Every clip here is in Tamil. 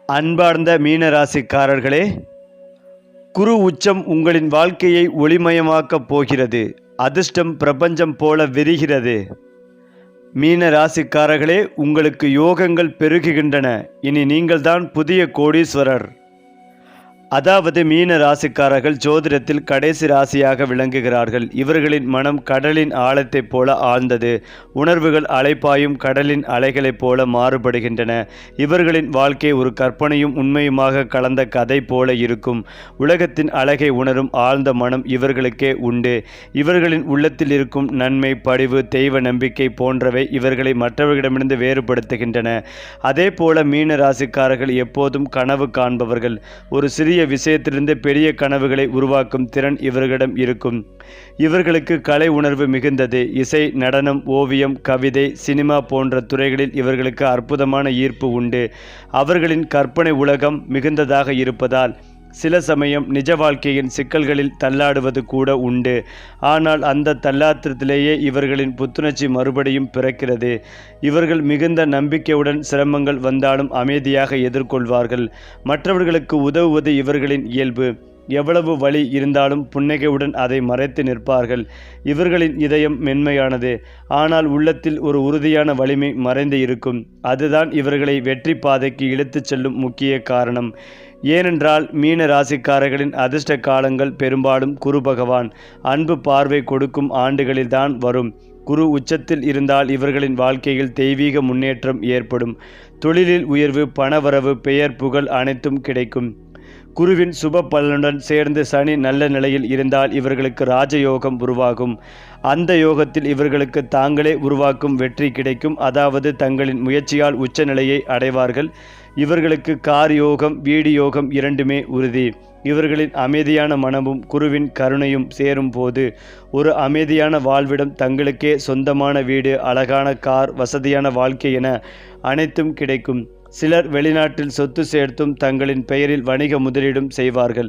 அன்பார்ந்த மீனராசிக்காரர்களே, குரு உச்சம் உங்களின் வாழ்க்கையை ஒளிமயமாக்கப் போகிறது. அதிர்ஷ்டம் பிரபஞ்சம் போல விரிகிறது. மீன ராசிக்காரர்களே, உங்களுக்கு யோகங்கள் பெருகுகின்றன. இனி நீங்கள்தான் புதிய கோடீஸ்வரர். அதாவது மீன ராசிக்காரர்கள் ஜோதிடத்தில் கடைசி ராசியாக விளங்குகிறார்கள். இவர்களின் மனம் கடலின் ஆழத்தைப் போல ஆழ்ந்தது. உணர்வுகள் அலைப்பாயும் கடலின் அலைகளைப் போல மாறுபடுகின்றன. இவர்களின் வாழ்க்கை ஒரு கற்பனையும் உண்மையுமாக கலந்த கதை போல இருக்கும். உலகத்தின் அழகை உணரும் ஆழ்ந்த மனம் இவர்களுக்கே உண்டு. இவர்களின் உள்ளத்தில் இருக்கும் நன்மை, பணிவு, தெய்வ நம்பிக்கை போன்றவை இவர்களை மற்றவர்களிடமிருந்து வேறுபடுத்துகின்றன. அதே போல மீன ராசிக்காரர்கள் எப்போதும் கனவு காண்பவர்கள். ஒரு சிறிய விஷயத்திலிருந்து பெரிய கனவுகளை உருவாக்கும் திறன் இவர்களிடம் இருக்கும். இவர்களுக்கு கலை உணர்வு மிகுந்தது. இசை, நடனம், ஓவியம், கவிதை, சினிமா போன்ற துறைகளில் இவர்களுக்கு அற்புதமான ஈர்ப்பு உண்டு. அவர்களின் கற்பனை உலகம் மிகுந்ததாக இருப்பதால் சில சமயம் நிஜ வாழ்க்கையின் சிக்கல்களில் தள்ளாடுவது கூட உண்டு. ஆனால் அந்த தள்ளாட்டத்திலேயே இவர்களின் புத்துணர்ச்சி மறுபடியும் பிறக்கிறது. இவர்கள் மிகுந்த நம்பிக்கையுடன் சிரமங்கள் வந்தாலும் அமைதியாக எதிர்கொள்வார்கள். மற்றவர்களுக்கு உதவுவது இவர்களின் இயல்பு. எவ்வளவு வலி இருந்தாலும் புன்னகையுடன் அதை மறைத்து நிற்பார்கள். இவர்களின் இதயம் மென்மையானது. ஆனால் உள்ளத்தில் ஒரு உறுதியான வலிமை மறைந்து இருக்கும். அதுதான் இவர்களை வெற்றி பாதைக்கு இழுத்துச் செல்லும் முக்கிய காரணம். ஏனென்றால் மீன ராசிக்காரர்களின் அதிர்ஷ்ட காலங்கள் பெரும்பாலும் குரு பகவான் அன்பு பார்வை கொடுக்கும் ஆண்டுகளில்தான் வரும். குரு உச்சத்தில் இருந்தால் இவர்களின் வாழ்க்கையில் தெய்வீக முன்னேற்றம் ஏற்படும். தொழிலில் உயர்வு, பணவரவு, பெயர், புகழ் அனைத்தும் கிடைக்கும். குருவின் சுப பலனுடன் சேர்ந்து சனி நல்ல நிலையில் இருந்தால் இவர்களுக்கு ராஜயோகம் உருவாகும். அந்த யோகத்தில் இவர்களுக்கு தாங்களே உருவாக்கும் வெற்றி கிடைக்கும். அதாவது தங்களின் முயற்சியால் உச்ச நிலையை அடைவார்கள். இவர்களுக்கு கார் யோகம், வீடு யோகம் இரண்டுமே உறுதி. இவர்களின் அமைதியான மனமும் குருவின் கருணையும் சேரும் போது ஒரு அமைதியான வாழ்விடம், தங்களுக்கே சொந்தமான வீடு, அழகான கார், வசதியான வாழ்க்கை என அனைத்தும் கிடைக்கும். சிலர் வெளிநாட்டில் சொத்து சேர்த்தும் தங்களின் பெயரில் வணிக முதலீடும் செய்வார்கள்.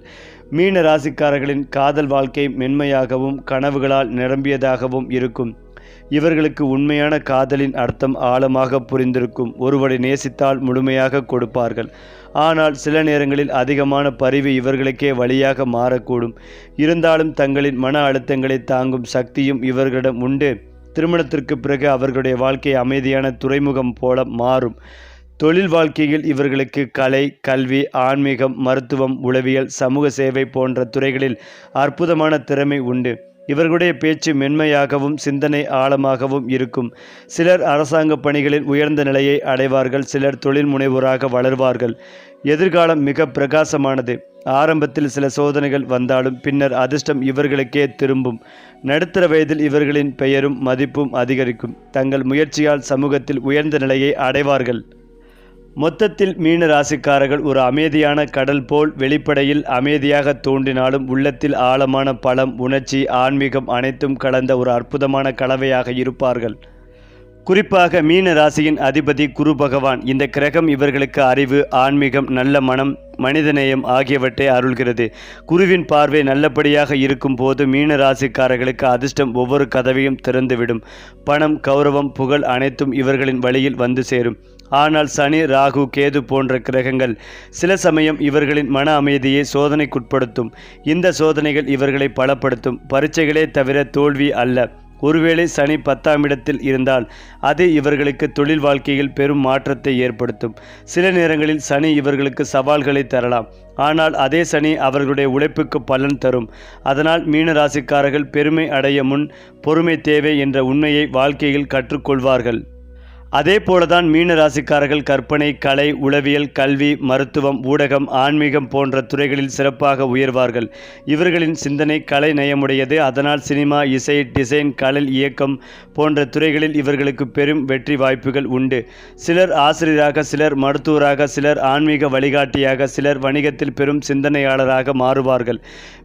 மீன ராசிக்காரர்களின் காதல் வாழ்க்கை மென்மையாகவும் கனவுகளால் நிரம்பியதாகவும் இருக்கும். இவர்களுக்கு உண்மையான காதலின் அர்த்தம் ஆழமாக புரிந்திருக்கும். ஒருவரை நேசித்தால் முழுமையாக கொடுப்பார்கள். ஆனால் சில நேரங்களில் அதிகமான பரிவு இவர்களுக்கே வழியாக மாறக்கூடும். இருந்தாலும் தங்களின் மன அழுத்தங்களை தாங்கும் சக்தியும் இவர்களிடம் உண்டு. திருமணத்திற்கு பிறகு அவர்களுடைய வாழ்க்கை அமைதியான துறைமுகம் போல மாறும். தொழில் வாழ்க்கையில் இவர்களுக்கு கலை, கல்வி, ஆன்மீகம், மருத்துவம், உளவியல், சமூக சேவை போன்ற துறைகளில் அற்புதமான திறமை உண்டு. இவர்களுடைய பேச்சு மென்மையாகவும் சிந்தனை ஆழமாகவும் இருக்கும். சிலர் அரசாங்க பணிகளில் உயர்ந்த நிலையை அடைவார்கள். சிலர் தொழில் முனைவோராக வளர்வார்கள். எதிர்காலம் மிக பிரகாசமானது. ஆரம்பத்தில் சில சோதனைகள் வந்தாலும் பின்னர் அதிர்ஷ்டம் இவர்களுக்கே திரும்பும். நடுத்தர வயதில் இவர்களின் பெயரும் மதிப்பும் அதிகரிக்கும். தங்கள் முயற்சியால் சமூகத்தில் உயர்ந்த நிலையை அடைவார்கள். மொத்தத்தில் மீன ராசிக்காரர்கள் ஒரு அமைதியான கடல் போல் வெளிப்படையில் அமைதியாக தோன்றினாலும் உள்ளத்தில் ஆழமான பலம், உணர்ச்சி, ஆன்மீகம் அனைத்தும் கலந்த ஒரு அற்புதமான கலவையாக இருப்பார்கள். குறிப்பாக மீன ராசியின் அதிபதி குரு பகவான். இந்த கிரகம் இவர்களுக்கு அறிவு, ஆன்மீகம், நல்ல மனம், மனிதநேயம் ஆகியவற்றை அருள்கிறது. குருவின் பார்வை நல்லபடியாக இருக்கும் போது மீன ராசிக்காரர்களுக்கு அதிர்ஷ்டம் ஒவ்வொரு கதவையும் திறந்துவிடும். பணம், கௌரவம், புகழ் அனைத்தும் இவர்களின் வழியில் வந்து சேரும். ஆனால் சனி, ராகு, கேது போன்ற கிரகங்கள் சில சமயம் இவர்களின் மன அமைதியை சோதனைக்குட்படுத்தும். இந்த சோதனைகள் இவர்களை பலப்படுத்தும். பரீட்சைகளே தவிர தோல்வி அல்ல. ஒருவேளை சனி 10ஆம் இடத்தில் இருந்தால் அது இவர்களுக்கு தொழில் வாழ்க்கையில் பெரும் மாற்றத்தை ஏற்படுத்தும். சில நேரங்களில் சனி இவர்களுக்கு சவால்களை தரலாம். ஆனால் அதே சனி அவர்களுடைய உழைப்புக்கு பலன் தரும். அதனால் மீன ராசிக்காரர்கள் பெருமை அடைய முன் பொறுமை தேவை என்ற உண்மையை வாழ்க்கையில் கற்றுக்கொள்வார்கள். அதே போலதான் மீன ராசிக்காரர்கள் கற்பனை, கலை, உளவியல், கல்வி, மருத்துவம், ஊடகம், ஆன்மீகம் போன்ற துறைகளில் சிறப்பாக உயர்வார்கள். இவர்களின் சிந்தனை கலை நயமுடையது. அதனால் சினிமா, இசை, டிசைன், கலை இயக்கம் போன்ற துறைகளில் இவர்களுக்கு பெரும் வெற்றி வாய்ப்புகள் உண்டு. சிலர் ஆசிரியராக, சிலர் மருத்துவராக, சிலர் ஆன்மீக வழிகாட்டியாக, சிலர் வணிகத்தில் பெரும் சிந்தனையாளராக மாறுவார்கள்.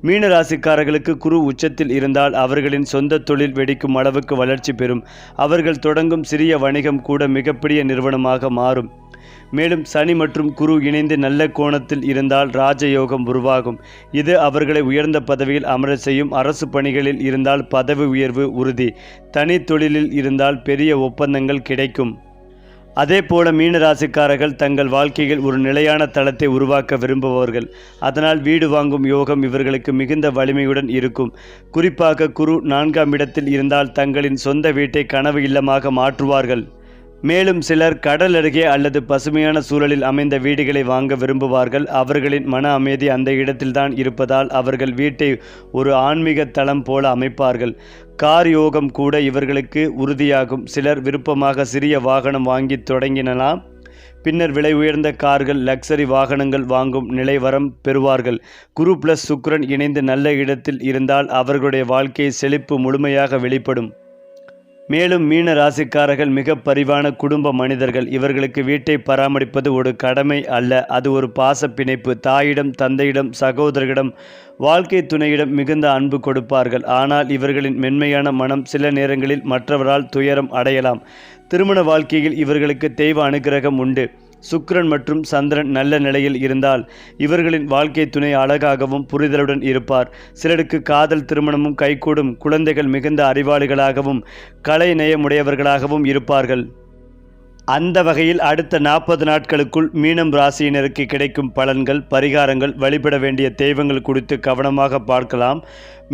மீன ராசிக்காரர்களுக்கு குரு உச்சத்தில் இருந்தால் அவர்களின் சொந்த தொழில் வெடிக்கும் அளவுக்கு வளர்ச்சி பெறும். அவர்கள் தொடங்கும் சிறிய வணிகம் கூட மிகப்பெரிய நிறுவனமாக மாறும். மேலும் சனி மற்றும் குரு இணைந்து நல்ல கோணத்தில் இருந்தால் ராஜயோகம் உருவாகும். இது அவர்களை உயர்ந்த பதவியில் அமர செய்யும். அரசு பணிகளில் இருந்தால் பதவி உயர்வு உறுதி. தனி தொழிலில் இருந்தால் பெரிய ஒப்பந்தங்கள் கிடைக்கும். அதேபோல மீன ராசிக்காரர்கள் தங்கள் வாழ்க்கையில் ஒரு நிலையான தளத்தை உருவாக்க விரும்புபவர்கள். அதனால் வீடு வாங்கும் யோகம் இவர்களுக்கு மிகுந்த வலிமையுடன் இருக்கும். குறிப்பாக குரு 4ஆம் இடத்தில் இருந்தால் தங்களின் சொந்த வீட்டை கனவு இல்லமாக மாற்றுவார்கள். மேலும் சிலர் கடல் அருகே அல்லது பசுமையான சூழலில் அமைந்த வீடுகளை வாங்க விரும்புவார்கள். அவர்களின் மன அமைதி அந்த இடத்தில்தான் இருப்பதால் அவர்கள் வீட்டை ஒரு ஆன்மீக தளம் போல அமைப்பார்கள். கார் யோகம் கூட இவர்களுக்கு உறுதியாகும். சிலர் விருப்பமாக சிறிய வாகனம் வாங்கி தொடங்கினலாம். பின்னர் விலை உயர்ந்த கார்கள், லக்ஸரி வாகனங்கள் வாங்கும் நிலை வரம் பெறுவார்கள். குரு பிளஸ் சுக்கிரன் இணைந்து நல்ல இடத்தில் இருந்தால் அவர்களுடைய வாழ்க்கை செழிப்பு முழுமையாக வெளிப்படும். மேலும் மீன ராசிக்காரர்கள் மிக பரிவான குடும்ப மனிதர்கள். இவர்களுக்கு வீட்டை பராமரிப்பது ஒரு கடமை அல்ல, அது ஒரு பாச பிணைப்பு. தாயிடம், தந்தையிடம், சகோதரரிடம், வாழ்க்கை துணையிடம் மிகுந்த அன்பு கொடுப்பார்கள். ஆனால் இவர்களின் மென்மையான மனம் சில நேரங்களில் மற்றவரால் துயரம் அடையலாம். திருமண வாழ்க்கையில் இவர்களுக்கு தெய்வ அனுகிரகம் உண்டு. சுக்கிரன் மற்றும் சந்திரன் நல்ல நிலையில் இருந்தால் இவர்களின் வாழ்க்கை துணை அழகாகவும் புரிதலுடன் இருப்பார். சிலருக்கு காதல் திருமணமும் கைகூடும். குழந்தைகள் மிகுந்த அறிவாளிகளாகவும் கலை நயமுடையவர்களாகவும் இருப்பார்கள். அந்த வகையில் அடுத்த 40 நாட்களுக்குள் மீனம் ராசியினருக்கு கிடைக்கும் பலன்கள், பரிகாரங்கள், வழிபட வேண்டிய தெய்வங்கள் குறித்து கவனமாக பார்க்கலாம்.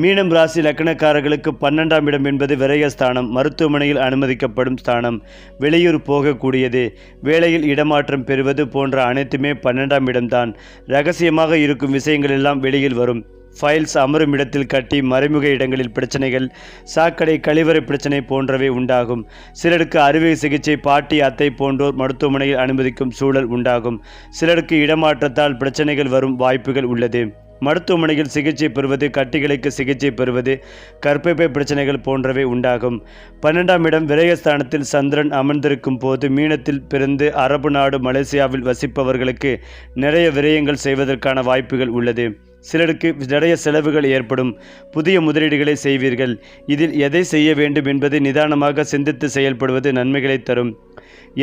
மீனம் ராசி லக்னக்காரர்களுக்கு 12ஆம் இடம் என்பது விரயஸ்தானம், மருத்துவமனையில் அனுமதிக்கப்படும் ஸ்தானம், வெளியூர் போகக்கூடியது, வேலையில் இடமாற்றம் பெறுவது போன்ற அனைத்துமே 12ஆம் இடம்தான். ரகசியமாக இருக்கும் விஷயங்கள் எல்லாம் வெளியில் வரும். ஃபைல்ஸ் அமரும் இடத்தில் கட்டி, மறைமுக இடங்களில் பிரச்சனைகள், சாக்கடை, கழிவறை பிரச்சனை போன்றவை உண்டாகும். சிலருக்கு அறுவை சிகிச்சை, பாட்டி, அத்தை போன்றோர் மருத்துவமனையில் அனுமதிக்கும் சூழல் உண்டாகும். சிலருக்கு இடமாற்றத்தால் பிரச்சனைகள் வரும் வாய்ப்புகள் உள்ளது. மருத்துவமனையில் சிகிச்சை பெறுவது, கட்டிகளுக்கு சிகிச்சை பெறுவது, கர்ப்பப்பை பிரச்சனைகள் போன்றவை உண்டாகும். 12ஆம் இடம் விரயஸ்தானத்தில் சந்திரன் அமர்ந்திருக்கும் போது மீனத்தில் பிறந்து அரபு நாடு, மலேசியாவில் வசிப்பவர்களுக்கு நிறைய விரயங்கள் செய்வதற்கான வாய்ப்புகள் உள்ளது. சிலருக்கு நிறைய செலவுகள் ஏற்படும். புதிய முதலீடுகளை செய்வீர்கள். இதில் எதை செய்ய வேண்டும் என்பதை நிதானமாக சிந்தித்து செயல்படுவது நன்மைகளை தரும்.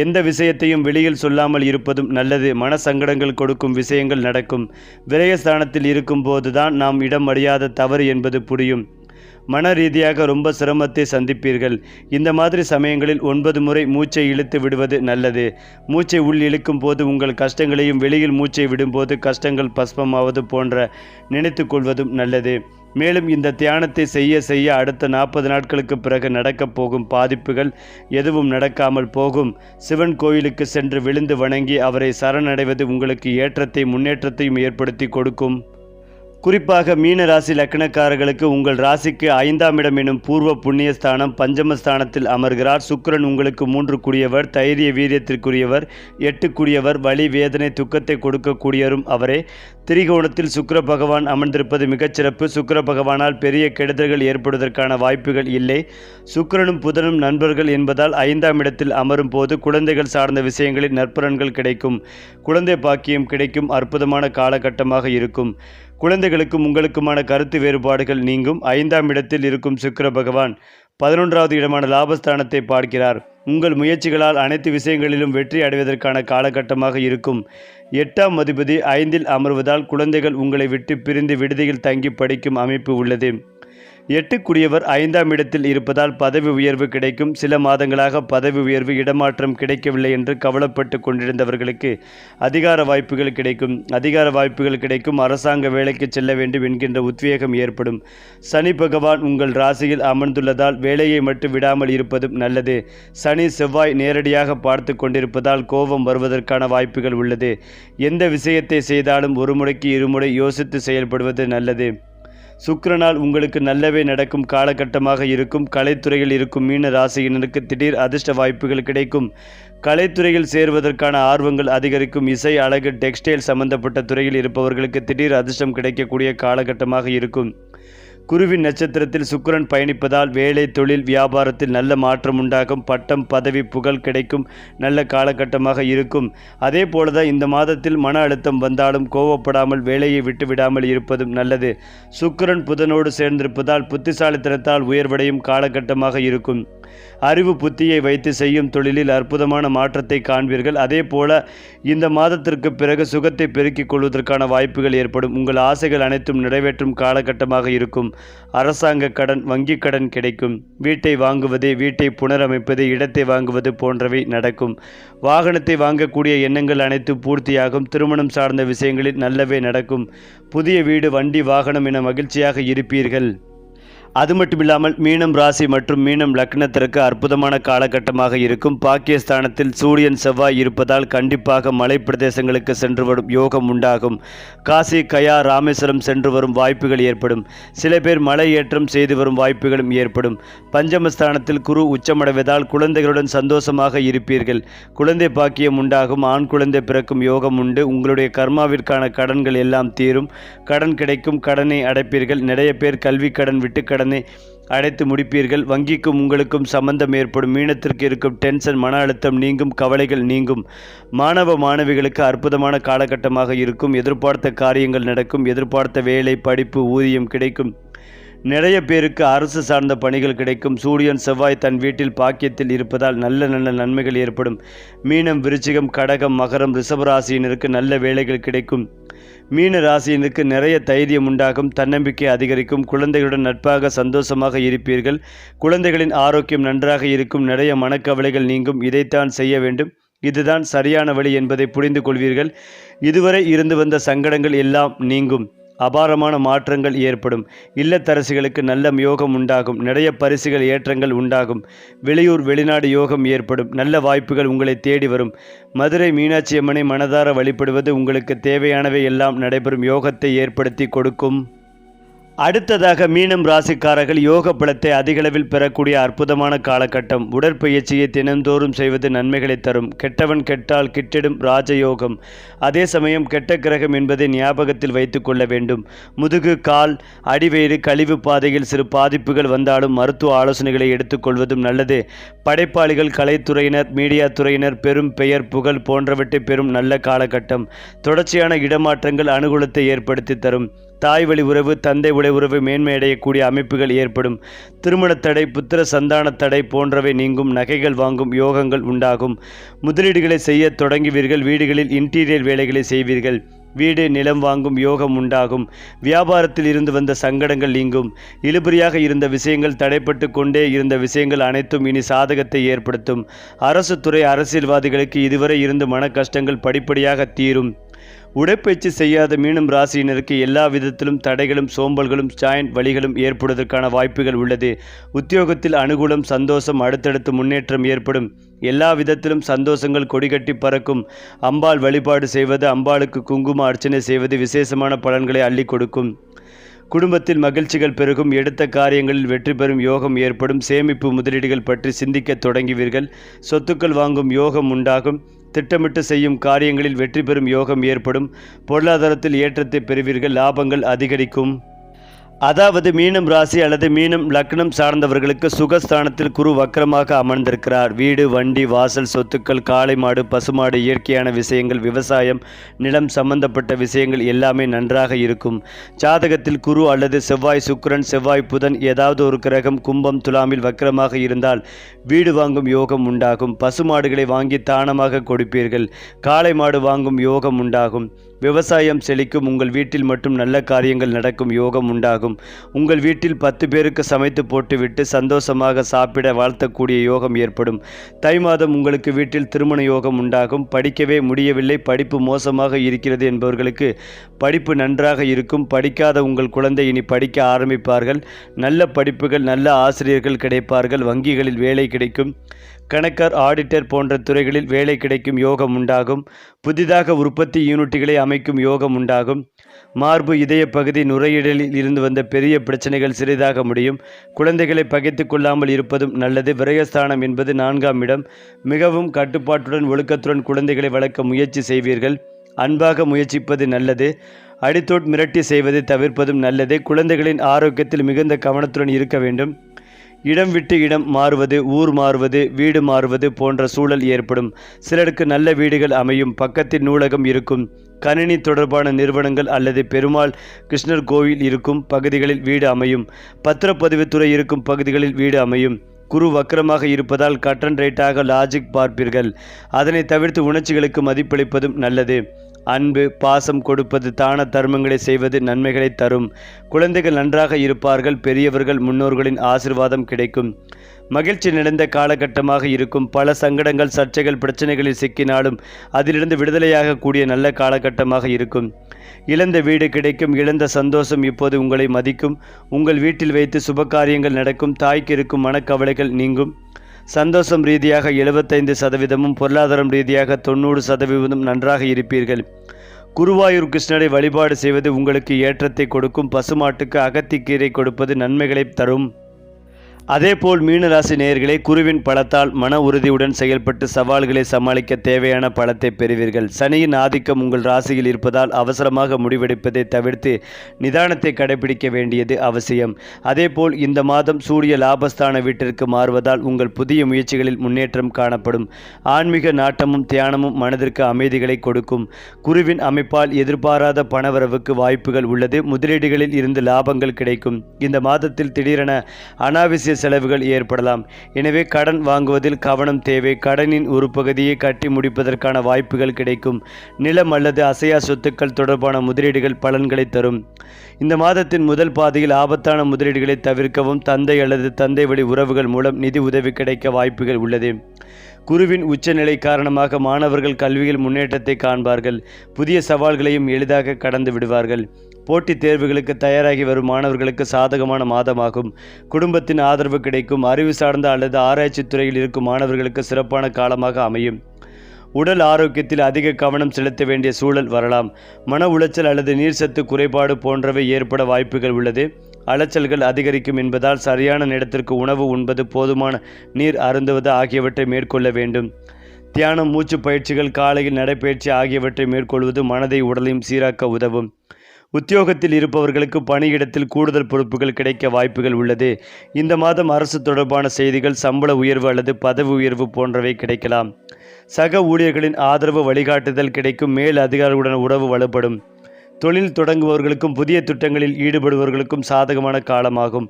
எந்த விஷயத்தையும் வெளியில் சொல்லாமல் இருப்பதும் நல்லது. மன சங்கடங்கள் கொடுக்கும் விஷயங்கள் நடக்கும். விரயஸ்தானத்தில் இருக்கும் போதுதான் நாம் இடம் அறியாத தவறு என்பது புரியும். மன ரீதியாக ரொம்ப சிரமத்தை சந்திப்பீர்கள். இந்த மாதிரி சமயங்களில் 9 முறை மூச்சை இழுத்து விடுவது நல்லது. மூச்சை உள் இழுக்கும் போது உங்கள் கஷ்டங்களையும், வெளியில் மூச்சை விடும்போது கஷ்டங்கள் பஸ்பமாவது போன்ற நினைத்து கொள்வதும் நல்லது. மேலும் இந்த தியானத்தை செய்ய செய்ய அடுத்த 40 நாட்களுக்கு பிறகு நடக்கப் போகும் பாதிப்புகள் எதுவும் நடக்காமல் போகும். சிவன் கோயிலுக்கு சென்று விழுந்து வணங்கி அவரை சரணடைவது உங்களுக்கு ஏற்றத்தை, முன்னேற்றத்தையும் ஏற்படுத்தி கொடுக்கும். குறிப்பாக மீன ராசி லக்னக்காரர்களுக்கு உங்கள் ராசிக்கு 5ஆம் இடம் எனும் பூர்வ புண்ணியஸ்தானம் பஞ்சமஸ்தானத்தில் அமர்கிறார். சுக்கிரன் உங்களுக்கு 3 கூடியவர், தைரிய வீரியத்திற்குரியவர், 8 கூடியவர், வலி, வேதனை, துக்கத்தை கொடுக்கக்கூடியவரும் அவரே. திரிகோணத்தில் சுக்கிர பகவான் அமர்ந்திருப்பது மிகச்சிறப்பு. சுக்கிர பகவானால் பெரிய கெடுதல்கள் ஏற்படுவதற்கான வாய்ப்புகள் இல்லை. சுக்கிரனும் புதனும் நண்பர்கள் என்பதால் 5ஆம் இடத்தில் அமரும் போது குழந்தைகள் சார்ந்த விஷயங்களில் நற்பலன்கள் கிடைக்கும். குழந்தை பாக்கியம் கிடைக்கும் அற்புதமான காலகட்டமாக இருக்கும். குழந்தைகளுக்கும் உங்களுக்குமான கருத்து வேறுபாடுகள் நீங்கும். 5ஆம் இடத்தில் இருக்கும் சுக்கிர பகவான் 11வது இடமான லாபஸ்தானத்தை பார்க்கிறார். உங்கள் முயற்சிகளால் அனைத்து விஷயங்களிலும் வெற்றி அடைவதற்கான காலகட்டமாக இருக்கும். 8ஆம் அதிபதி 5இல் அமர்வதால் குழந்தைகள் உங்களை விட்டு பிரிந்து விடுதியில் தங்கி படிக்கும் அமைப்பு உள்ளது. 8 கூடியவர் 5ஆம் இடத்தில் இருப்பதால் பதவி உயர்வு கிடைக்கும். சில மாதங்களாக பதவி உயர்வு, இடமாற்றம் கிடைக்கவில்லை என்று கவலைப்பட்டு கொண்டிருந்தவர்களுக்கு அதிகார வாய்ப்புகள் கிடைக்கும். அதிகார வாய்ப்புகள் கிடைக்கும். அரசாங்க வேலைக்கு செல்ல வேண்டும் என்கின்ற உத்வேகம் ஏற்படும். சனி பகவான் உங்கள் ராசியில் அமர்ந்துள்ளதால் வேலையை மட்டும் விடாமல் இருப்பதும் நல்லது. சனி, செவ்வாய் நேரடியாக பார்த்து கொண்டிருப்பதால் கோபம் வருவதற்கான வாய்ப்புகள் உள்ளது. எந்த விஷயத்தை செய்தாலும் ஒரு முறைக்கு இருமுறை யோசித்து செயல்படுவது நல்லது. சுக்கிரனால் உங்களுக்கு நல்லவே நடக்கும் காலகட்டமாக இருக்கும். கலைத்துறையில் இருக்கும் மீன ராசியினருக்கு திடீர் அதிர்ஷ்ட வாய்ப்புகள் கிடைக்கும். கலைத்துறையில் சேருவதற்கான ஆர்வங்கள் அதிகரிக்கும். இசை, அழகு, டெக்ஸ்டைல் சம்பந்தப்பட்ட துறையில் இருப்பவர்களுக்கு திடீர் அதிர்ஷ்டம் கிடைக்கக்கூடிய காலகட்டமாக இருக்கும். குருவின் நட்சத்திரத்தில் சுக்கிரன் பயணிப்பதால் வேலை, தொழில், வியாபாரத்தில் நல்ல மாற்றம் உண்டாகும். பட்டம், பதவி, புகழ் கிடைக்கும் நல்ல காலகட்டமாக இருக்கும். அதே போலதான் இந்த மாதத்தில் மன அழுத்தம் வந்தாலும் கோவப்படாமல் வேலையை விட்டு விடாமல் இருப்பதும் நல்லது. சுக்கிரன் புதனோடு சேர்ந்திருப்பதால் புத்திசாலித்தனத்தால் உயர்வடையும் காலகட்டமாக இருக்கும். அறிவு புத்தியை வைத்து செய்யும் தொழிலில் அற்புதமான மாற்றத்தை காண்பீர்கள். அதே போல இந்த மாதத்திற்கு பிறகு சுகத்தை பெருக்கிக் கொள்வதற்கான வாய்ப்புகள் ஏற்படும். உங்கள் ஆசைகள் அனைத்தும் நிறைவேற்றும் காலகட்டமாக இருக்கும். அரசாங்க கடன், வங்கி கடன் கிடைக்கும். வீட்டை வாங்குவது, வீட்டை புனரமைப்பது, இடத்தை வாங்குவது போன்றவை நடக்கும். வாகனத்தை வாங்கக்கூடிய எண்ணங்கள் அனைத்தும் பூர்த்தியாகும். திருமணம் சார்ந்த விஷயங்களில் நல்லவே நடக்கும். புதிய வீடு, வண்டி, வாகனம் என மகிழ்ச்சியாக இருப்பீர்கள். அது மட்டுமில்லாமல் மீனம் ராசி மற்றும் மீனம் லக்னத்திற்கு அற்புதமான காலகட்டமாக இருக்கும். பாக்கியஸ்தானத்தில் சூரியன், செவ்வாய் இருப்பதால் கண்டிப்பாக மலை பிரதேசங்களுக்கு சென்று வரும் யோகம் உண்டாகும். காசி, கயா, ராமேஸ்வரம் சென்று வரும் வாய்ப்புகள் ஏற்படும். சில பேர் மலை ஏற்றம் செய்து வரும் வாய்ப்புகளும் ஏற்படும். பஞ்சமஸ்தானத்தில் குரு உச்சமடைவதால் குழந்தைகளுடன் சந்தோஷமாக இருப்பீர்கள். குழந்தை பாக்கியம் உண்டாகும். ஆண் குழந்தை பிறக்கும் யோகம் உண்டு. உங்களுடைய கர்மாவிற்கான கடன்கள் எல்லாம் தீரும். கடன் கிடைக்கும். கடனை அடைப்பீர்கள். நிறைய பேர் கல்வி கடன், விட்டு கடனை அடைத்து முடிப்பீர்கள். வங்கிக்கும் உங்களுக்கும் சம்பந்தம் ஏற்படும். மீனத்திற்கு இருக்கும் டென்ஷன், மன அழுத்தம் நீங்கும். கவலைகள் நீங்கும். மாணவ மாணவிகளுக்கு அற்புதமான காலகட்டமாக இருக்கும். எதிர்பார்த்த காரியங்கள் நடக்கும். எதிர்பார்த்த வேலை, படிப்பு, ஊதியம் கிடைக்கும். நிறைய பேருக்கு அரசு சார்ந்த பணிகள் கிடைக்கும். சூரியன், செவ்வாய் தன் வீட்டில் பாக்கியத்தில் இருப்பதால் நல்ல நல்ல நன்மைகள் ஏற்படும். மீனம், விருச்சிகம், கடகம், மகரம், ரிஷபராசியினருக்கு நல்ல வேலைகள் கிடைக்கும். மீன ராசியினருக்கு நிறைய தைரியம் உண்டாகும். தன்னம்பிக்கை அதிகரிக்கும். குழந்தைகளுடன் நட்பாக சந்தோஷமாக இருப்பீர்கள். குழந்தைகளின் ஆரோக்கியம் நன்றாக இருக்கும். நிறைய மனக்கவலைகள் நீங்கும். இதைத்தான் செய்ய வேண்டும், இதுதான் சரியான வழி என்பதை புரிந்து கொள்வீர்கள். இதுவரை இருந்து வந்த சங்கடங்கள் எல்லாம் நீங்கும். அபாரமான மாற்றங்கள் ஏற்படும். இல்லத்தரசிகளுக்கு நல்ல யோகம் உண்டாகும். நிறைய பரிசுகள், ஏற்றங்கள் உண்டாகும். வெளியூர், வெளிநாடு யோகம் ஏற்படும். நல்ல வாய்ப்புகள் உங்களை தேடி வரும். மதுரை மீனாட்சி அம்மனை மனதார வழிபடுவது உங்களுக்கு தேவையானவை எல்லாம் நடைபெறும் யோகத்தை ஏற்படுத்தி கொடுக்கும். அடுத்ததாக மீனம் ராசிக்காரர்கள் யோக பலத்தை அதிகளவில் பெறக்கூடிய அற்புதமான காலகட்டம். உடற்பயிற்சியை தினந்தோறும் செய்வது நன்மைகளை தரும். கெட்டவன் கெட்டால் கிட்டிடும் ராஜயோகம். அதே சமயம் கெட்ட கிரகம் என்பதை ஞாபகத்தில் வைத்து கொள்ள வேண்டும். முதுகு, கால், அடிவயிறு, கழிவு பாதையில் சிறு பாதிப்புகள் வந்தாலும் மருத்துவ ஆலோசனைகளை எடுத்துக்கொள்வதும் நல்லது. படைப்பாளிகள், கலைத்துறையினர், மீடியா துறையினர் பெரும் பெயர், புகழ் போன்றவற்றை பெறும் நல்ல காலகட்டம். தொடர்ச்சியான இடமாற்றங்கள் அனுகூலத்தை ஏற்படுத்தி தரும். தாய் வழி உறவு, தந்தை வழி உறவு மேன்மையடையக்கூடிய அமைப்புகள் ஏற்படும். திருமண தடை, புத்திர சந்தான தடை போன்றவை நீங்கும். நகைகள் வாங்கும் யோகங்கள் உண்டாகும். முதலீடுகளை செய்ய தொடங்குவீர்கள். வீடுகளில் இன்டீரியர் வேலைகளை செய்வீர்கள். வீடு, நிலம் வாங்கும் யோகம் உண்டாகும். வியாபாரத்தில் இருந்து வந்த சங்கடங்கள் நீங்கும். இழுபறியாக இருந்த விஷயங்கள், தடைப்பட்டு கொண்டே இருந்த விஷயங்கள் அனைத்தும் இனி சாதகத்தை ஏற்படுத்தும். அரசு துறை, அரசியல்வாதிகளுக்கு இதுவரை இருந்து மன கஷ்டங்கள் படிப்படியாக தீரும். உடற்பயிற்சி செய்யாத மீனம் ராசியினருக்கு எல்லா விதத்திலும் தடைகளும், சோம்பல்களும், ஜாயிண்ட் வலிகளும் ஏற்படுவதற்கான வாய்ப்புகள் உள்ளது. உத்தியோகத்தில் அனுகூலம், சந்தோஷம், அடுத்தடுத்து முன்னேற்றம் ஏற்படும். எல்லா விதத்திலும் சந்தோஷங்கள் கொடிகட்டி பறக்கும். அம்பாள் வழிபாடு செய்வது, அம்பாளுக்கு குங்கும அர்ச்சனை செய்வது விசேஷமான பலன்களை அள்ளி கொடுக்கும். குடும்பத்தில் மகிழ்ச்சிகள் பெருகும். எடுத்த காரியங்களில் வெற்றி பெறும் யோகம் ஏற்படும். சேமிப்பு, முதலீடுகள் பற்றி சிந்திக்க தொடங்குவீர்கள். சொத்துக்கள் வாங்கும் யோகம் உண்டாகும். திட்டமிட்டு செய்யும் காரியங்களில் வெற்றி பெறும் யோகம் ஏற்படும். பொருளாதாரத்தில் ஏற்றத்தை பெறுவீர்கள். லாபங்கள் அதிகரிக்கும். அதாவது மீனம் ராசி அல்லது மீனம் லக்னம் சார்ந்தவர்களுக்கு சுகஸ்தானத்தில் குரு வக்கரமாக அமர்ந்திருக்கிறார். வீடு, வண்டி, வாசல், சொத்துக்கள், காளை மாடு, பசுமாடு, இயற்கையான விஷயங்கள், விவசாயம், நிலம் சம்பந்தப்பட்ட விஷயங்கள் எல்லாமே நன்றாக இருக்கும். ஜாதகத்தில் குரு அல்லது செவ்வாய், சுக்கிரன், செவ்வாய், புதன் ஏதாவது ஒரு கிரகம் கும்பம், துலாமில் வக்கரமாக இருந்தால் வீடு வாங்கும் யோகம் உண்டாகும். பசுமாடுகளை வாங்கி தானமாக கொடுப்பீர்கள். காளை மாடு வாங்கும் யோகம் உண்டாகும். விவசாயம் செழிக்கும். உங்கள் வீட்டில் மட்டும் நல்ல காரியங்கள் நடக்கும் யோகம் உண்டாகும். உங்கள் வீட்டில் 10 பேருக்கு சமைத்து போட்டுவிட்டு சந்தோஷமாக சாப்பிட வாழ்த்தக்கூடிய யோகம் ஏற்படும். தை மாதம் உங்களுக்கு வீட்டில் திருமண யோகம் உண்டாகும். படிக்கவே முடியவில்லை, படிப்பு மோசமாக இருக்கிறது என்பவர்களுக்கு படிப்பு நன்றாக இருக்கும். படிக்காத உங்கள் குழந்தை இனி படிக்க ஆரம்பிப்பார்கள். நல்ல படிப்புகள், நல்ல ஆசிரியர்கள் கிடைப்பார்கள். வங்கிகளில் வேலை கிடைக்கும். கணக்கர், ஆடிட்டர் போன்ற துறைகளில் வேலை கிடைக்கும் யோகம் உண்டாகும். புதிதாக உற்பத்தி யூனிட்டுகளை அமைக்கும் யோகம் உண்டாகும். மார்பு, இதய பகுதி, நுரையீரலில் இருந்து வந்த பெரிய பிரச்சனைகள் சிறிதாக முடியும். குழந்தைகளை பகைத்து கொள்ளாமல் இருப்பதும் நல்லது. விரயஸ்தானம் என்பது 4ஆம் இடம். மிகவும் கட்டுப்பாட்டுடன், ஒழுக்கத்துடன் குழந்தைகளை வளர்க்க முயற்சி செய்வீர்கள். அன்பாக முயற்சிப்பது நல்லது. அடித்தோட் மிரட்டி செய்வதை தவிர்ப்பதும் நல்லது. குழந்தைகளின் ஆரோக்கியத்தில் மிகுந்த கவனத்துடன் இருக்க வேண்டும். இடம் விட்டு இடம் மாறுவது, ஊர் மாறுவது, வீடு மாறுவது போன்ற சூழல் ஏற்படும். சிலருக்கு நல்ல வீடுகள் அமையும். பக்கத்தில் நூலகம் இருக்கும். கணினி தொடர்பான நிறுவனங்கள் அல்லது பெருமாள், கிருஷ்ணர் கோவில் இருக்கும் பகுதிகளில் வீடு அமையும். பத்திரப்பதிவுத்துறை இருக்கும் பகுதிகளில் வீடு அமையும். குரு வக்கரமாக இருப்பதால் கட் அண்ட் ரைட்டாக லாஜிக் பார்ப்பீர்கள். அதனை தவிர்த்து உணர்ச்சிகளுக்கு மதிப்பளிப்பதும் நல்லது. அன்பு பாசம் கொடுப்பது, தான தர்மங்களை செய்வது நன்மைகளை தரும். குழந்தைகள் நன்றாக இருப்பார்கள். பெரியவர்கள் முன்னோர்களின் ஆசிர்வாதம் கிடைக்கும். மகிழ்ச்சி நிறைந்த காலகட்டமாக இருக்கும். பல சங்கடங்கள் சர்ச்சைகள் பிரச்சனைகளில் சிக்கினாலும் அதிலிருந்து விடுதலையாக கூடிய நல்ல காலகட்டமாக இருக்கும். இழந்த வீடு கிடைக்கும். இழந்த சந்தோஷம் இப்போது உங்களை மதிக்கும். உங்கள் வீட்டில் வைத்து சுப காரியங்கள் நடக்கும். தாய்க்கு இருக்கும் மனக்கவலைகள் நீங்கும். சந்தோஷம் ரீதியாக 75%, பொருளாதாரம் ரீதியாக 90% நன்றாக இருப்பீர்கள். குருவாயூர் கிருஷ்ணரை வழிபாடு செய்வது உங்களுக்கு ஏற்றத்தை கொடுக்கும். பசுமாட்டுக்கு அகத்திக்கீரை கொடுப்பது நன்மைகளை தரும். அதேபோல் மீனராசி நேயர்களே, குருவின் பலத்தால் மன உறுதியுடன் செயல்பட்டு சவால்களை சமாளிக்க தேவையான பலத்தை பெறுவீர்கள். சனியின் ஆதிக்கம் உங்கள் ராசியில் இருப்பதால் அவசரமாக முடிவெடுப்பதை தவிர்த்து நிதானத்தை கடைபிடிக்க வேண்டியது அவசியம். அதேபோல் இந்த மாதம் சூரிய லாபஸ்தான வீட்டிற்கு மாறுவதால் உங்கள் புதிய முயற்சிகளில் முன்னேற்றம் காணப்படும். ஆன்மீக நாட்டமும் தியானமும் மனதிற்கு அமைதிகளை கொடுக்கும். குருவின் அமைப்பால் எதிர்பாராத பணவரவுக்கு வாய்ப்புகள் உள்ளது. முதலீடுகளில் இருந்து லாபங்கள் கிடைக்கும். இந்த மாதத்தில் திடீரென அனாவசிய செலவுகள் ஏற்படலாம். எனவே கடன் வாங்குவதில் கவனம் தேவை. கடனின் ஒரு பகுதியை கட்டி முடிப்பதற்கான வாய்ப்புகள் கிடைக்கும். நிலம் அல்லது அசையா சொத்துக்கள் தொடர்பான முதலீடுகள் பலன்களை தரும். இந்த மாதத்தின் முதல் பாதியில் ஆபத்தான முதலீடுகளை தவிர்க்கவும். தந்தை அல்லது தந்தை வழி உறவுகள் மூலம் நிதி உதவி கிடைக்க வாய்ப்புகள் உள்ளது. குருவின் உச்சநிலை காரணமாக மாணவர்கள் கல்வியில் முன்னேற்றத்தை காண்பார்கள். புதிய சவால்களையும் எளிதாக கடந்து விடுவார்கள். போட்டித் தேர்வுகளுக்கு தயாராகி வரும் மாணவர்களுக்கு சாதகமான மாதமாகும். குடும்பத்தின் ஆதரவு கிடைக்கும். அறிவு சார்ந்த அல்லது ஆராய்ச்சி துறையில் இருக்கும் மாணவர்களுக்கு சிறப்பான காலமாக அமையும். உடல் ஆரோக்கியத்தில் அதிக கவனம் செலுத்த வேண்டிய சூழல் வரலாம். மன உளைச்சல் அல்லது நீர்சத்து குறைபாடு போன்றவை ஏற்பட வாய்ப்புகள் உள்ளது. அலைச்சல்கள் அதிகரிக்கும் என்பதால் சரியான நேரத்திற்கு உணவு உண்பது, போதுமான நீர் அருந்துவது ஆகியவற்றை மேற்கொள்ள வேண்டும். தியானம், மூச்சு பயிற்சிகள், காலையில் நடைபயிற்சி ஆகியவற்றை மேற்கொள்வது மனதை உடலையும் சீராக்க உதவும். உத்தியோகத்தில் இருப்பவர்களுக்கு பணியிடத்தில் கூடுதல் பொறுப்புகள் கிடைக்க வாய்ப்புகள் உள்ளது. இந்த மாதம் அரசு தொடர்பான செய்திகள், சம்பள உயர்வு அல்லது பதவி உயர்வு போன்றவை கிடைக்கலாம். சக ஊழியர்களின் ஆதரவு வழிகாட்டுதல் கிடைக்கும். மேல் அதிகாரிகளுடன் உறவு வலுப்படும். தொழில் தொடங்குபவர்களுக்கும் புதிய திட்டங்களில் ஈடுபடுபவர்களுக்கும் சாதகமான காலமாகும்.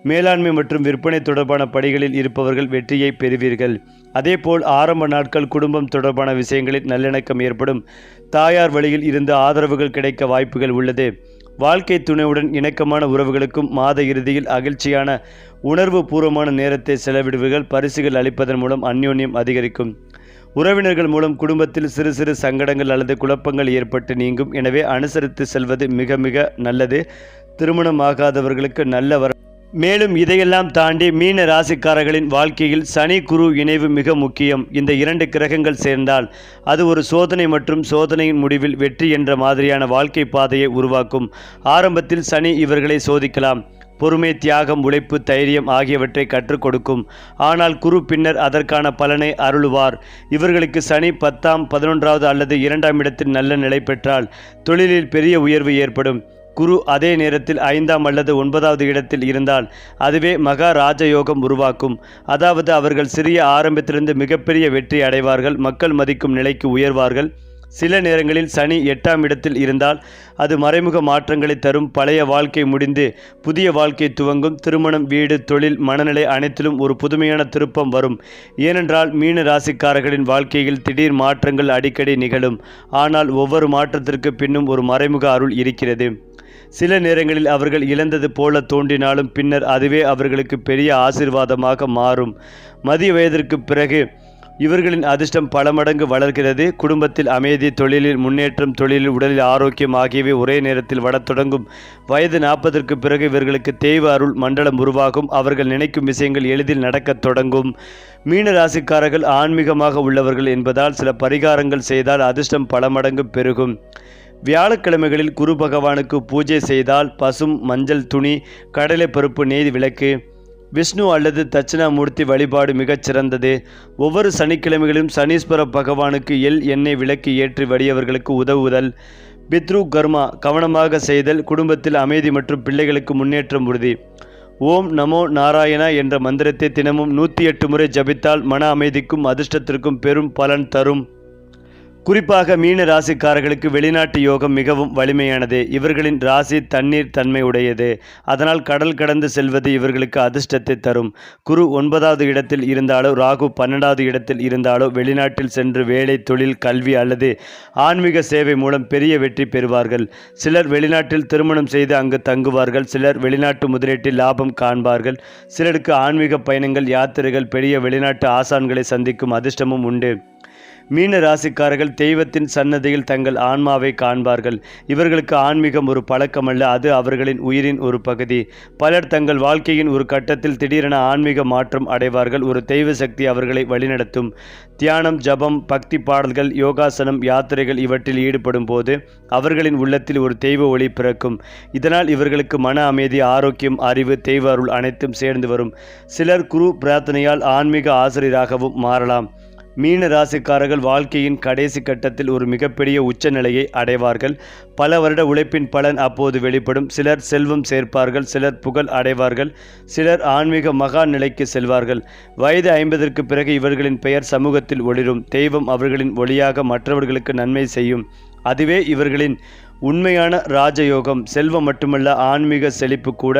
மேலாண்மை மற்றும் விற்பனை தொடர்பான பணிகளில் இருப்பவர்கள் வெற்றியை பெறுவீர்கள். அதேபோல் ஆரம்ப நாட்கள் குடும்பம் தொடர்பான விஷயங்களில் நல்லிணக்கம் ஏற்படும். தாயார் வழியில் இருந்து ஆதரவுகள் கிடைக்க வாய்ப்புகள் உள்ளது. வாழ்க்கை துணையுடன் இணக்கமான உறவுகளுக்கும் மாத இறுதியில் மகிழ்ச்சியான உணர்வு பூர்வமான நேரத்தை செலவிடுவீர்கள். பரிசுகள் அளிப்பதன் மூலம் அந்யோன்யம் அதிகரிக்கும். உறவினர்கள் மூலம் குடும்பத்தில் சிறு சிறு சங்கடங்கள் அல்லது குழப்பங்கள் ஏற்பட்டு நீங்கும். எனவே அனுசரித்து செல்வது மிக மிக நல்லது. திருமணமாகாதவர்களுக்கு நல்ல மேலும் இதையெல்லாம் தாண்டி மீன ராசிக்காரர்களின் வாழ்க்கையில் சனி குரு இணைவு மிக முக்கியம். இந்த 2 கிரகங்கள் சேர்ந்தால் அது ஒரு சோதனை மற்றும் சோதனையின் முடிவில் வெற்றி என்ற மாதிரியான வாழ்க்கை பாதையை உருவாக்கும். ஆரம்பத்தில் சனி இவர்களை சோதிக்கலாம். பொறுமை, தியாகம், உழைப்பு, தைரியம் ஆகியவற்றை கற்றுக் கொடுக்கும். ஆனால் குரு பின்னர் அதற்கான பலனை அருளுவார். இவர்களுக்கு சனி 10ஆம் 11வது அல்லது 2ஆம் இடத்தில் நல்ல நிலை பெற்றால் தொழிலில் பெரிய உயர்வு ஏற்படும். குரு அதே நேரத்தில் 5ஆம் அல்லது 9வது இடத்தில் இருந்தால் அதுவே மகா ராஜயோகம் உருவாக்கும். அதாவது அவர்கள் சிறிய ஆரம்பத்திலிருந்து மிகப்பெரிய வெற்றி அடைவார்கள். மக்கள் மதிக்கும் நிலைக்கு உயர்வார்கள். சில நேரங்களில் சனி 8ஆம் இடத்தில் இருந்தால் அது மறைமுக மாற்றங்களை தரும். பழைய வாழ்க்கை முடிந்து புதிய வாழ்க்கை துவங்கும். திருமணம், வீடு, தொழில், மனநிலை அனைத்திலும் ஒரு புதுமையான திருப்பம் வரும். ஏனென்றால் மீன ராசிக்காரர்களின் வாழ்க்கையில் திடீர் மாற்றங்கள் அடிக்கடி நிகழும். ஆனால் ஒவ்வொரு மாற்றத்திற்கு பின்னும் ஒரு மறைமுக அருள் இருக்கிறது. சில நேரங்களில் அவர்கள் இழந்தது போல தோன்றினாலும் பின்னர் அதுவே அவர்களுக்கு பெரிய ஆசீர்வாதமாக மாறும். மதிய வயதிற்கு பிறகு இவர்களின் அதிர்ஷ்டம் பல மடங்கு வளர்கிறது. குடும்பத்தில் அமைதி, தொழிலில் முன்னேற்றம், தொழிலில் உடலில் ஆரோக்கியம் ஆகியவை ஒரே நேரத்தில் வளரத் தொடங்கும். வயது 40ற்கு பிறகு இவர்களுக்கு தெய்வ அருள் மண்டலம் உருவாகும். அவர்கள் நினைக்கும் விஷயங்கள் எளிதில் நடக்கத் தொடங்கும். மீன ராசிக்காரர்கள் ஆன்மீகமாக உள்ளவர்கள் என்பதால் சில பரிகாரங்கள் செய்தால் அதிர்ஷ்டம் பல மடங்கு பெருகும். வியாழக்கிழமைகளில் குரு பகவானுக்கு பூஜை செய்தால் பசும் மஞ்சள் துணி, கடலை பருப்பு, நெய் விளக்கு, விஷ்ணு அல்லது தட்சிணாமூர்த்தி வழிபாடு மிகச் சிறந்தது. ஒவ்வொரு சனிக்கிழமைகளிலும் சனீஸ்வர பகவானுக்கு எண்ணெய் விளக்கு ஏற்றி வடியவர்களுக்கு உதவுதல். பித்ரு கர்மா கவனமாக செய்தல். குடும்பத்தில் அமைதி மற்றும் பிள்ளைகளுக்கு முன்னேற்றம் உறுதி. ஓம் நமோ நாராயணா என்ற மந்திரத்தை தினமும் 108 முறை ஜபித்தால் மன அமைதிக்கும் அதிர்ஷ்டத்திற்கும் பெரும் பலன் தரும். குறிப்பாக மீன ராசிக்காரர்களுக்கு வெளிநாட்டு யோகம் மிகவும் வலிமையானது. இவர்களின் ராசி தண்ணீர் தன்மை உடையது. அதனால் கடல் கடந்து செல்வது இவர்களுக்கு அதிர்ஷ்டத்தை தரும். குரு 9வது இடத்தில் இருந்தாலோ ராகு 12வது இடத்தில் இருந்தாலோ வெளிநாட்டில் சென்று வேலை, தொழில், கல்வி அல்லது ஆன்மீக சேவை மூலம் பெரிய வெற்றி பெறுவார்கள். சிலர் வெளிநாட்டில் திருமணம் செய்து அங்கு தங்குவார்கள். சிலர் வெளிநாட்டு முதலீட்டில் லாபம் காண்பார்கள். சிலருக்கு ஆன்மீக பயணங்கள், யாத்திரைகள், பெரிய வெளிநாட்டு ஆசான்களை சந்திக்கும் அதிர்ஷ்டமும் உண்டு. மீன ராசிக்காரர்கள் தெய்வத்தின் சன்னதியில் தங்கள் ஆன்மாவை காண்பார்கள். இவர்களுக்கு ஆன்மீகம் ஒரு பழக்கமல்ல, அது அவர்களின் உயிரின் ஒரு பகுதி. பலர் தங்கள் வாழ்க்கையின் ஒரு கட்டத்தில் திடீரென ஆன்மீக மாற்றம் அடைவார்கள். ஒரு தெய்வ சக்தி அவர்களை வழிநடத்தும். தியானம், ஜபம், பக்தி பாடல்கள், யோகாசனம், யாத்திரைகள் இவற்றில் ஈடுபடும் போது அவர்களின் உள்ளத்தில் ஒரு தெய்வ ஒளி பிறக்கும். இதனால் இவர்களுக்கு மன அமைதி, ஆரோக்கியம், அறிவு, தெய்வ அருள் அனைத்தும் சேர்ந்து வரும். சிலர் குரு பிரார்த்தனையால் ஆன்மீக ஆசிரியராகவும் மாறலாம். மீன ராசிக்காரர்கள் வாழ்க்கையின் கடைசி கட்டத்தில் ஒரு மிகப்பெரிய உச்ச நிலையை அடைவார்கள். பல வருட உழைப்பின் பலன் அப்போது வெளிப்படும். சிலர் செல்வம் சேர்ப்பார்கள். சிலர் புகழ் அடைவார்கள். சிலர் ஆன்மீக மகா நிலைக்கு செல்வார்கள். வயது 50ற்கு பிறகு இவர்களின் பெயர் சமூகத்தில் ஒளிரும். தெய்வம் அவர்களின் ஒளியாக மற்றவர்களுக்கு நன்மை செய்யும். அதுவே இவர்களின் உண்மையான ராஜயோகம். செல்வம் மட்டுமல்ல, ஆன்மீக செழிப்பு கூட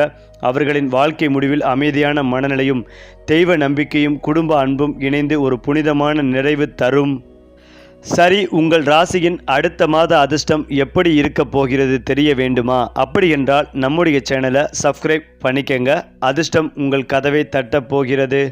அவர்களின் வாழ்க்கை முடிவில் அமைதியான மனநிலையும் தெய்வ நம்பிக்கையும் குடும்ப அன்பும் இணைந்து ஒரு புனிதமான நிறைவு தரும். சரி, உங்கள் ராசியின் அடுத்த மாத அதிர்ஷ்டம் எப்படி இருக்க போகிறது தெரிய வேண்டுமா? அப்படி என்றால் நம்முடைய சேனலை சப்ஸ்கிரைப் பண்ணிக்கங்க. அதிர்ஷ்டம் உங்கள் கதவை தட்டப் போகிறது.